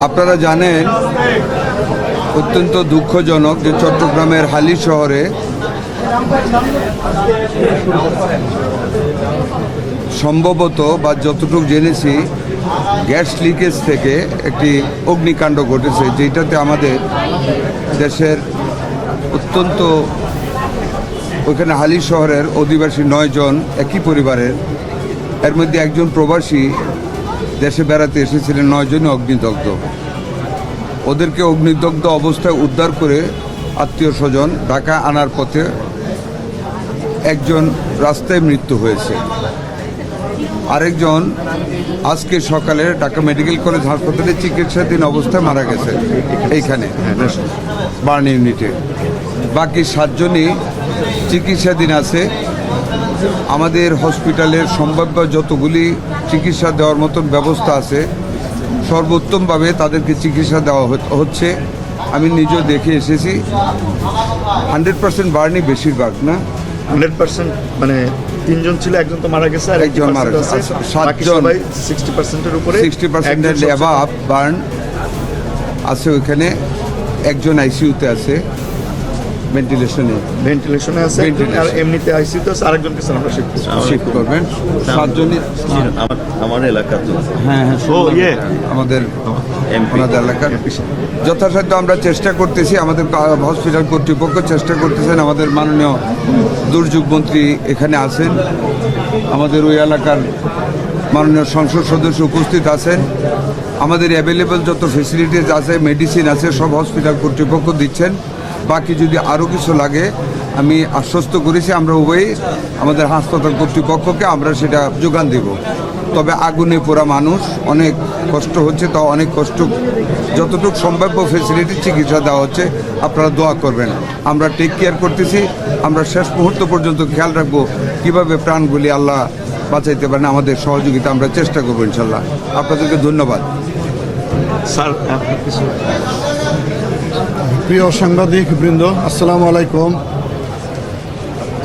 আপনারা জানেন অত্যন্ত দুঃখজনক যে চট্টগ্রামের হালি শহরে সম্ভবত বা যতটুকু জেনেছি গ্যাস লিকেজ থেকে একটি অগ্নিকাণ্ড ঘটেছে, যেটাতে আমাদের দেশের অত্যন্ত ওইখানে হালি শহরের অধিবাসী 9 জন একই পরিবারের, এর মধ্যে একজন প্রবাসী দেশে বেড়াতে এসেছিলেন। 9 জনই অগ্নিদগ্ধ। ওদেরকে অগ্নিদগ্ধ অবস্থায় উদ্ধার করে আত্মীয় স্বজন ঢাকা আনার পথে একজন রাস্তায় মৃত্যু হয়েছে, আরেকজন আজকে সকালে ঢাকা মেডিকেল কলেজ হাসপাতালে চিকিৎসাধীন অবস্থায় মারা গেছে এইখানে বার্ন ইউনিটে। বাকি 7 জনই চিকিৎসাধীন আছে। আমাদের হসপিটালের সম্ভাব্য যতগুলি চিকিৎসা দেওয়ার মতন ব্যবস্থা আছে সর্বোত্তমভাবে তাদেরকে চিকিৎসা দেওয়া হচ্ছে। আমি নিজেও দেখে এসেছি। 100% বার্নই বেশিরভাগ না, 100% মানে 3 জন ছিল, একজন তো মারা গেছে আর একজন মারা গেছে। 7 জন 60%-এর উপরে, 60%-এর অ্যাবাভ বার্ন আছে ওইখানে। একজন আইসিইউতে আছে, ভেন্টিলেশনে আছে, আর এমনিতে আইসিইউতে আছে। আরেকজনকে স্যার আমরা শিফট করবেন। 7 জনই আমার এলাকার তো। হ্যাঁ, আমাদের এলাকার যথাসাধ্য আমরা চেষ্টা করতেছি। আমাদের হসপিটাল কর্তৃপক্ষ চেষ্টা করতেছেন। আমাদের মাননীয় দুর্যোগ মন্ত্রী এখানে আছেন, আমাদের ওই এলাকার মাননীয় সংসদ সদস্য উপস্থিত আছেন। আমাদের অ্যাভেলেবল যত ফেসিলিটিস আছে, মেডিসিন আছে, সব হসপিটাল কর্তৃপক্ষ দিচ্ছেন। বাকি যদি আরও কিছু লাগে আমি আশ্বস্ত করেছি, আমরা উভয়ই আমাদের হাসপাতাল কর্তৃপক্ষকে আমরা সেটা যোগান দেব। তবে আগুনে পোড়া মানুষ, অনেক কষ্ট হচ্ছে, তাও অনেক কষ্ট যতটুকু সম্ভাব্য ফেসিলিটি চিকিৎসা দেওয়া হচ্ছে। আপনারা দোয়া করবেন, আমরা টেক কেয়ার করতেছি। আমরা শেষ মুহূর্ত পর্যন্ত খেয়াল রাখবো কীভাবে প্রাণগুলি আল্লাহ বাঁচাইতে পারেন। আমাদের সহযোগিতা আমরা চেষ্টা করবো ইনশাল্লাহ। আপনাদেরকে ধন্যবাদ। স্যার প্রিয় সাংবাদিক বৃন্দ, আসসালামু আলাইকুম।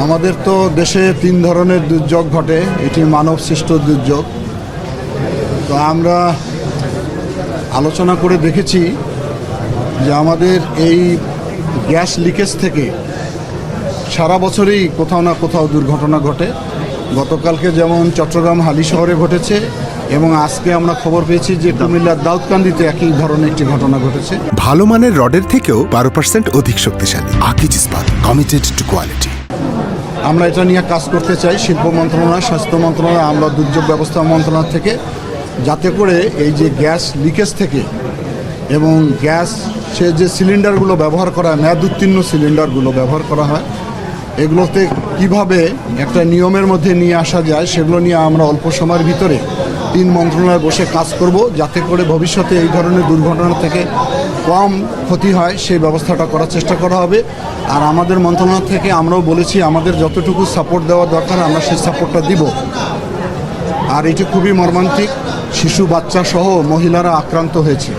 আমাদের তো দেশে 3 ধরনের দুর্যোগ ঘটে, এটি মানব সৃষ্ট দুর্যোগ। তো আমরা আলোচনা করে দেখেছি যে আমাদের এই গ্যাস লিকেজ থেকে সারা বছরই কোথাও না কোথাও দুর্ঘটনা ঘটে। গতকালকে যেমন চট্টগ্রাম হালি শহরে ঘটেছে, এবং আজকে আমরা খবর পেয়েছি যে কুমিল্লার দাউদকান্দিতে একই ধরনের একটি ঘটনা ঘটেছে। ভালো মানের রডের থেকেও 12% অধিক শক্তিশালী। আকিজ ইস্পাত, কমিটেড টু কোয়ালিটি। আমরা এটা নিয়ে কাজ করতে চাই, শিল্প মন্ত্রণালয়, স্বাস্থ্য মন্ত্রণালয়, আমরা দুর্যোগ ব্যবস্থা মন্ত্রণালয় থেকে, যাতে করে এই যে গ্যাস লিকেজ থেকে এবং গ্যাসের যে সিলিন্ডারগুলো ব্যবহার করা হয়, মেয়াদ উত্তীর্ণ সিলিন্ডারগুলো ব্যবহার করা হয়, এগুলোতে কিভাবে একটা নিয়মের মধ্যে নিয়ে আসা যায় সেগুলো নিয়ে আমরা অল্প সময়ের ভিতরে 3 মন্ত্রণালয়ে বসে কাজ করব, যাতে করে ভবিষ্যতে এই ধরনের দুর্ঘটনা থেকে কম ক্ষতি হয় সেই ব্যবস্থাটা করার চেষ্টা করা হবে। আর আমাদের মন্ত্রণালয় থেকে আমরাও বলেছি আমাদের যতটুকু সাপোর্ট দেওয়া দরকার আমরা সেই সাপোর্টটা দিব। আর এটি খুবই মর্মান্তিক, শিশু বাচ্চা সহ মহিলারা আক্রান্ত হয়েছে।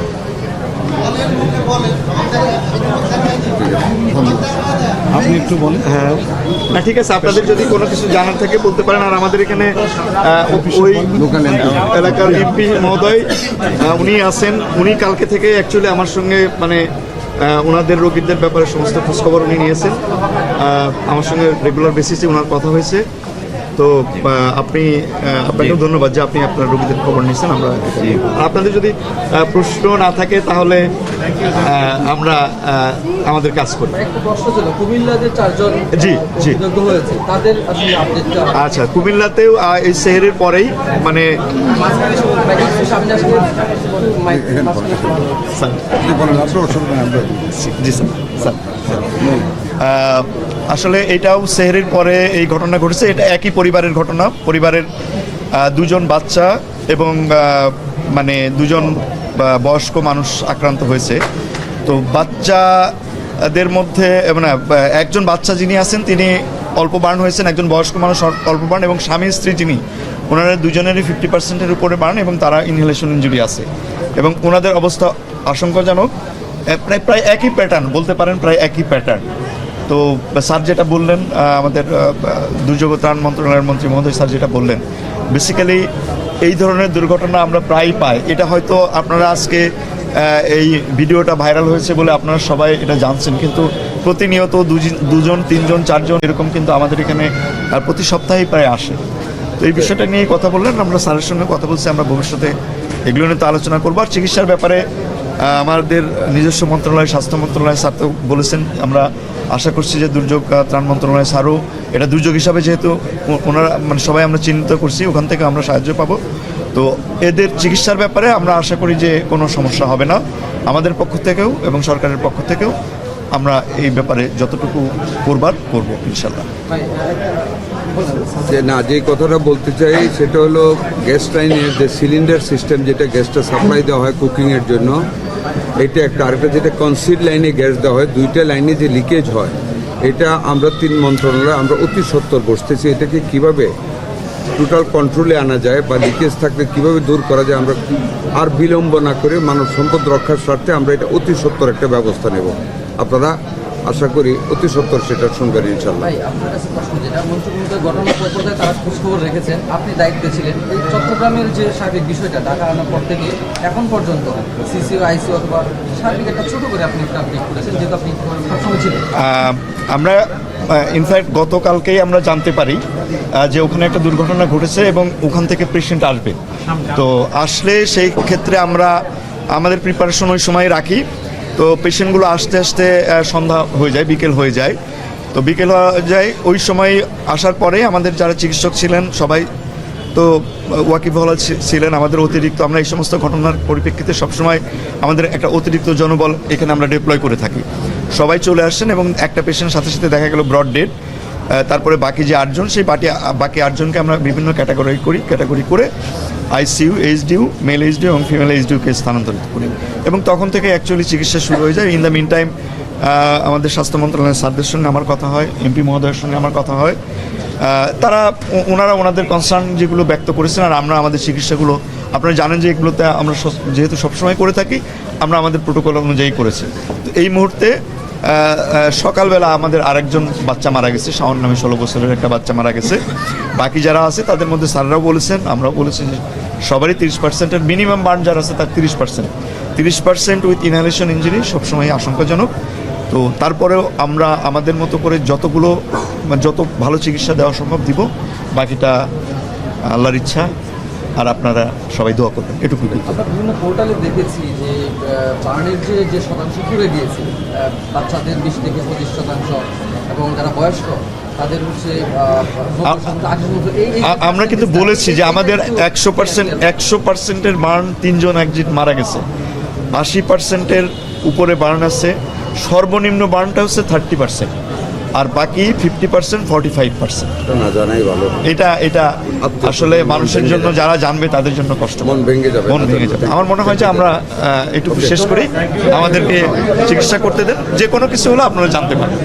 আপনি একটু বলেন। হ্যাঁ, না ঠিক আছে, আপনাদের যদি কোনো কিছু জানার থাকে বলতে পারেন। আর আমাদের এখানে ওই এলাকার এমপি মহোদয় উনি আছেন, উনি কালকে থেকে অ্যাকচুয়ালি আমার সঙ্গে মানে ওনাদের রোগীদের ব্যাপারে সমস্ত খোঁজখবর উনি নিয়েছেন। আমার সঙ্গে রেগুলার বেসিসে ওনার কথা হয়েছে। তো আপনাকেও ধন্যবাদ যে আপনি আপনার রোগীদের খবর নিয়েছেন। আমরা আপনাদের যদি প্রশ্ন না থাকে তাহলে আমরা আমাদের কাজ করি। জি জি, আচ্ছা, কুমিল্লাতেও এই শহরের পরেই মানে জি স্যার আসলে এটাও শহরের পরে এই ঘটনা ঘটেছে। এটা একই পরিবারের ঘটনা। পরিবারের 2 জন বাচ্চা এবং মানে 2 জন বয়স্ক মানুষ আক্রান্ত হয়েছে। তো বাচ্চাদের মধ্যে মানে একজন বাচ্চা যিনি আছেন তিনি অল্প বার্ন হয়েছেন, একজন বয়স্ক মানুষ অল্প বার্ন, এবং স্বামী স্ত্রী যিনি ওনারা 2 জনেরই 50%-এর উপরে বার্ন, এবং তারা ইনহেলেশন ইনজুরি আছে, এবং ওনাদের অবস্থা আশঙ্কাজনক। প্রায় একই প্যাটার্ন বলতে পারেন, প্রায় একই প্যাটার্ন। তো স্যার যেটা বললেন, আমাদের দুর্যোগ ত্রাণ মন্ত্রণালয়ের মন্ত্রী মহোদয় স্যার যেটা বললেন, বেসিক্যালি এই ধরনের দুর্ঘটনা আমরা প্রায়ই পাই। এটা হয়তো আপনারা আজকে এই ভিডিওটা ভাইরাল হয়েছে বলে আপনারা সবাই এটা জানছেন, কিন্তু প্রতিনিয়ত দুজন তিনজন চারজন এরকম কিন্তু আমাদের এখানে প্রতি সপ্তাহেই প্রায় আসে। তো এই বিষয়টা নিয়ে কথা বললেন, আমরা স্যারের সঙ্গে কথা বলছি, আমরা ভবিষ্যতে এগুলো নিয়ে তো আলোচনা করবো। আর চিকিৎসার ব্যাপারে আমাদের নিজস্ব মন্ত্রণালয়, স্বাস্থ্য মন্ত্রণালয় স্যার তো বলেছেন, আমরা আশা করছি যে দুর্যোগ ত্রাণ মন্ত্রণালয় স্যারও এটা দুর্যোগ হিসাবে যেহেতু ওনারা মানে সবাই আমরা চিহ্নিত করছি, ওখান থেকে আমরা সাহায্য পাবো। তো এদের চিকিৎসার ব্যাপারে আমরা আশা করি যে কোনো সমস্যা হবে না আমাদের পক্ষ থেকেও এবং সরকারের পক্ষ থেকেও। আমরা এই ব্যাপারে যতটুকু করবার করবো ইনশাল্লাহ। যে না, যে কথাটা বলতে চাই সেটা হলো গ্যাস লাইনের যে সিলিন্ডার সিস্টেম, যেটা গ্যাসটা সাপ্লাই দেওয়া হয় কুকিংয়ের জন্য, এটা একটা। আরেকটা যেটা কনসিড লাইনে গ্যাস দেওয়া হয়, দুইটা লাইনে যে লিকেজ হয়, এটা আমরা 3 মন্ত্রণালয় আমরা অতি সত্বর বসতেছি এটাকে কিভাবে টোটাল কন্ট্রোলে আনা যায় বা লিকেজ থাকলে কিভাবে দূর করা যায়। আমরা আর বিলম্ব না করে মানব সম্পদ রক্ষার স্বার্থে আমরা এটা অতি সত্বর একটা ব্যবস্থা নেব। আপনারা আশা করি অতি সত্বর সেটা শুনবেন ইনশাল্লাহ। ভাই, আপনার কাছে প্রশ্ন, যেটা মন্ত্রিমণ্ডলের ঘটনার পর্যায়ে তারা খোঁজখবর রেখেছেন, আপনি দায়িত্বে ছিলেন, এই চট্টগ্রামের যে সার্বিক বিষয়টা ঢাকা আনার পর থেকে এখন পর্যন্ত সিসিও আইসিও অথবা সার্বিক একটা ছোট করে আপনি একটা আপডেট করেছেন, যেহেতু আপনি সবসময় ছিলেন। আমরা ইনফ্যাক্ট গতকালকেই আমরা জানতে পারি যে ওখানে একটা দুর্ঘটনা ঘটেছে এবং ওখান থেকে পেশেন্ট আসবে। তো আসলে সেই ক্ষেত্রে আমরা আমাদের প্রিপারেশন ওই সময় রাখি। তো পেশেন্টগুলো আসতে আসতে সন্ধ্যা হয়ে যায়, বিকেল হয়ে যায়। তো বিকেল হয়ে যায়, ওই সময় আসার পরে আমাদের যারা চিকিৎসক ছিলেন সবাই তো ওয়াকিবহাল ছিলেন। আমাদের অতিরিক্ত, আমরা এই সমস্ত ঘটনার পরিপ্রেক্ষিতে সবসময় আমাদের একটা অতিরিক্ত জনবল এখানে আমরা ডিপ্লয় করে থাকি। সবাই চলে আসছেন এবং একটা পেশেন্ট সাথে সাথে দেখা গেল ব্রড ডেড। তারপরে বাকি যে 8 জন, সেই বাকি 8 জনকে আমরা বিভিন্ন ক্যাটাগরি করে আইসিইউ, এইচডিইউ, মেল এইচডিইউ এবং ফিমেল এইচডিইউকে স্থানান্তরিত করি এবং তখন থেকে অ্যাকচুয়ালি চিকিৎসা শুরু হয়ে যায়। ইন দ্য মিন টাইম আমাদের স্বাস্থ্য মন্ত্রণালয়ের স্যারদের সঙ্গে আমার কথা হয়, এমপি মহোদয়ের সঙ্গে আমার কথা হয়। তারা ওনারা ওনাদের কনসার্ন যেগুলো ব্যক্ত করেছেন, আর আমরা আমাদের চিকিৎসাগুলো আপনারা জানেন যে এগুলোতে আমরা যেহেতু সবসময় করে থাকি, আমরা আমাদের প্রোটোকল অনুযায়ী করেছি। তো এই মুহূর্তে সকালবেলা আমাদের আরেকজন বাচ্চা মারা গেছে, শাওন নামে 16 বছরের একটা বাচ্চা মারা গেছে। বাকি যারা আছে তাদের মধ্যে স্যাররাও বলেছেন, আমরাও বলেছি যে সবারই 30%-এর মিনিমাম বার্ন যারা আছে তার 30% উইথ ইনহেলেশন ইঞ্জুরি সবসময় আশঙ্কাজনক। তো তারপরেও আমরা আমাদের মতো করে যত ভালো চিকিৎসা দেওয়া সম্ভব দিব, বাকিটা আল্লাহর ইচ্ছা। আর আপনারা সবাই দোয়া করবেন, এটুকু। আমরা বিভিন্ন পোর্টালে দেখেছি যে বার্নের যে শতাংশ করে দিয়েছে, বাচ্চাদের 20 থেকে 25% এবং যারা বয়স্ক তাদের হচ্ছে আমরা কিন্তু বলেছি যে আমাদের 100%-এর বার্ন 3 জন একজিট মারা গেছে, 80%-এর উপরে বার্ন আছে। সর্বনিম্ন বার্নটা হচ্ছে 30%, আর বাকি 50% 45%। না জানাই ভালো। এটা আসলে মানুষের জন্য, যারা জানবে তাদের জন্য কষ্ট, মন ভেঙে যাবে। আমার মনে হয় যে আমরা এটুকু শেষ করি, আমাদেরকে চিকিৎসা করতে দেন, যে কোনো কিছু হলে আপনারা জানতে পারেন।